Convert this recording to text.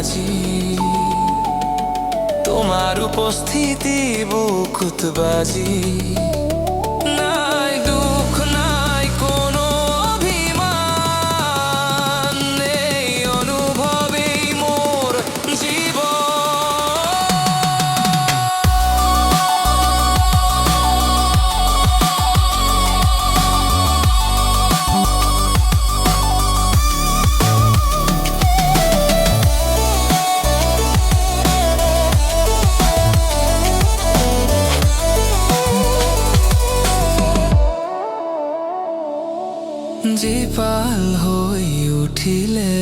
বাজি। তোমার উপস্থিতি বুকুত বাজি। নাই দুঃখ নাই কোনো অভিমান, নেই অনুভবেই মোর জীবন। জিপাল হই উঠিলে